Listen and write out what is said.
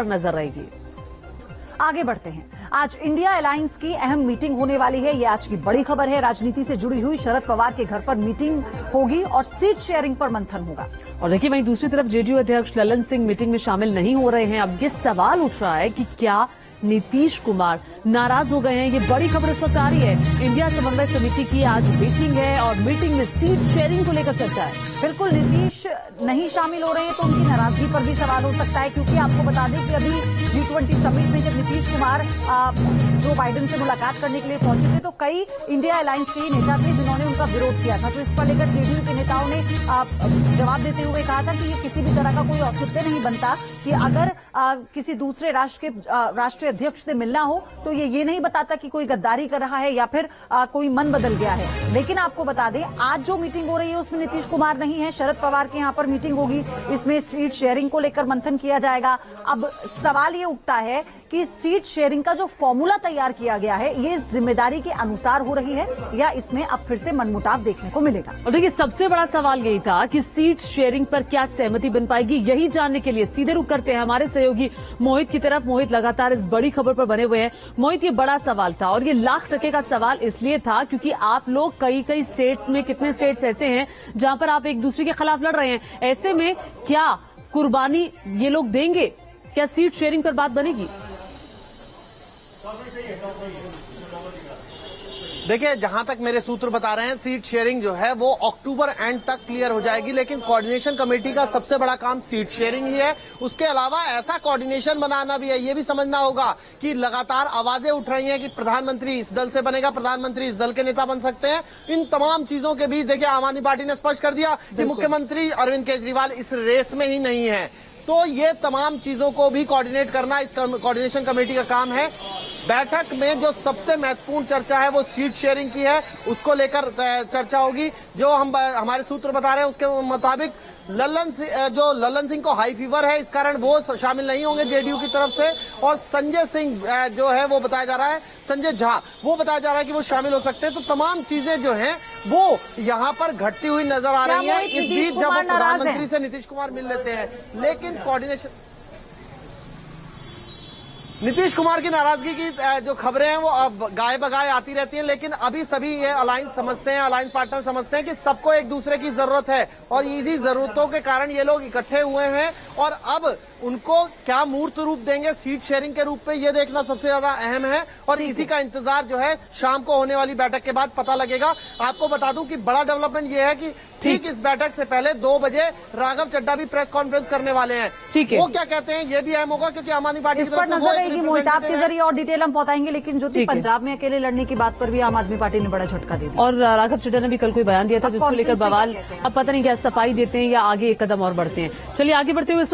नजर रहेगी। आगे बढ़ते हैं। आज इंडिया अलायंस की अहम मीटिंग होने वाली है। ये आज की बड़ी खबर है। राजनीति से जुड़ी हुई शरद पवार के घर पर मीटिंग होगी और सीट शेयरिंग पर मंथन होगा। और देखिए, वहीं दूसरी तरफ जेडीयू अध्यक्ष ललन सिंह मीटिंग में शामिल नहीं हो रहे हैं। अब ये सवाल उठ रहा है कि क्या नीतीश कुमार नाराज हो गए हैं। ये बड़ी खबर इस वक्त आ रही है। इंडिया समन्वय समिति की आज मीटिंग है और मीटिंग में सीट शेयरिंग को लेकर चर्चा है। बिल्कुल, नीतीश नहीं शामिल हो रहे हैं तो उनकी नाराजगी पर भी सवाल हो सकता है, क्योंकि आपको बता दें कि अभी G20 समिट में जब नीतीश कुमार जो बाइडेन से मुलाकात करने के लिए पहुंचे थे तो कई इंडिया अलायंस के नेता थे जिन्होंने उनका विरोध किया था। तो इस पर लेकर जेडीयू के नेताओं ने जवाब देते हुए कहा था कि ये किसी भी तरह का कोई औचित्य नहीं बनता कि अगर किसी दूसरे राष्ट्र के राष्ट्रीय अध्यक्ष से मिलना हो तो ये नहीं बताता कि कोई गद्दारी कर रहा है या फिर कोई मन बदल गया है। लेकिन आपको बता दें, आज जो मीटिंग हो रही है उसमें नीतीश कुमार नहीं है, शरद पवार के यहाँ पर मीटिंग होगी। इसमें सीट शेयरिंग को लेकर मंथन किया जाएगा। अब सवाल ये उठता है कि सीट शेयरिंग का जो फॉर्मूला तैयार किया गया है ये जिम्मेदारी के अनुसार हो रही है या इसमें अब फिर से मनमुटाव देखने को मिलेगा। और देखिए, सबसे बड़ा सवाल यही था कि सीट शेयरिंग पर क्या सहमति बन पाएगी। यही जानने के लिए सीधे रुख करते हैं हमारे सहयोगी मोहित की तरफ। मोहित लगातार इस बड़ी खबर पर बने हुए हैं। मोहित, ये बड़ा सवाल था और ये $1,00,000 का सवाल इसलिए था क्योंकि आप लोग कई स्टेट्स में, कितने स्टेट्स ऐसे हैं जहां पर आप एक दूसरे के खिलाफ लड़ रहे हैं। ऐसे में क्या कुर्बानी ये लोग देंगे? क्या सीट शेयरिंग पर बात बनेगी? देखिए, जहां तक मेरे सूत्र बता रहे हैं सीट शेयरिंग जो है वो अक्टूबर एंड तक क्लियर हो जाएगी, लेकिन कोऑर्डिनेशन कमेटी का सबसे बड़ा काम सीट शेयरिंग ही है। उसके अलावा ऐसा कोऑर्डिनेशन बनाना भी है। ये भी समझना होगा कि लगातार आवाजें उठ रही हैं कि प्रधानमंत्री इस दल से बनेगा, प्रधानमंत्री इस दल के नेता बन सकते हैं। इन तमाम चीजों के बीच देखिए, आम आदमी पार्टी ने स्पष्ट कर दिया कि मुख्यमंत्री अरविंद केजरीवाल इस रेस में ही नहीं है। तो ये तमाम चीजों को भी कोऑर्डिनेट करना इस कोऑर्डिनेशन कमेटी का काम है। बैठक में जो सबसे महत्वपूर्ण चर्चा है वो सीट शेयरिंग की है, उसको लेकर चर्चा होगी। जो हमारे सूत्र बता रहे हैं उसके मुताबिक ललन सिंह को हाई फीवर है, इस कारण वो शामिल नहीं होंगे जेडीयू की तरफ से। और संजय सिंह जो है वो बताया जा रहा है, संजय झा वो बताया जा रहा है कि वो शामिल हो सकते हैं। तो तमाम चीजें जो हैं वो यहाँ पर घटती हुई नजर आ रही है। इस बीच जब प्रधानमंत्री से नीतीश कुमार मिल लेते हैं, लेकिन कोऑर्डिनेशन नीतीश कुमार की नाराजगी की जो खबरें हैं वो अब गाय बगाए आती रहती हैं, लेकिन अभी सभी ये अलायंस समझते हैं, अलायंस पार्टनर समझते हैं कि सबको एक दूसरे की जरूरत है और इन्हीं जरूरतों के कारण ये लोग इकट्ठे हुए हैं। और अब उनको क्या मूर्त रूप देंगे सीट शेयरिंग के रूप में, ये देखना सबसे ज्यादा अहम है। और इसी का इंतजार जो है शाम को होने वाली बैठक के बाद पता लगेगा। आपको बता दूं कि बड़ा डेवलपमेंट ये है कि ठीक इस बैठक से पहले 2 बजे राघव चड्ढा भी प्रेस कॉन्फ्रेंस करने वाले हैं। वो क्या कहते हैं ये भी अहम होगा, क्योंकि आम आदमी पार्टी इस पर नजर रहेगी। मोहित, आपके जरिए और डिटेल हम बताएंगे, लेकिन जो पंजाब में अकेले लड़ने की बात पर भी आम आदमी पार्टी ने बड़ा झटका दे दिया। और राघव चड्ढा ने भी कल कोई बयान दिया था जिसको लेकर बवाल। अब पता नहीं क्या सफाई देते हैं या आगे एक कदम और बढ़ते हैं। चलिए आगे बढ़ते हुए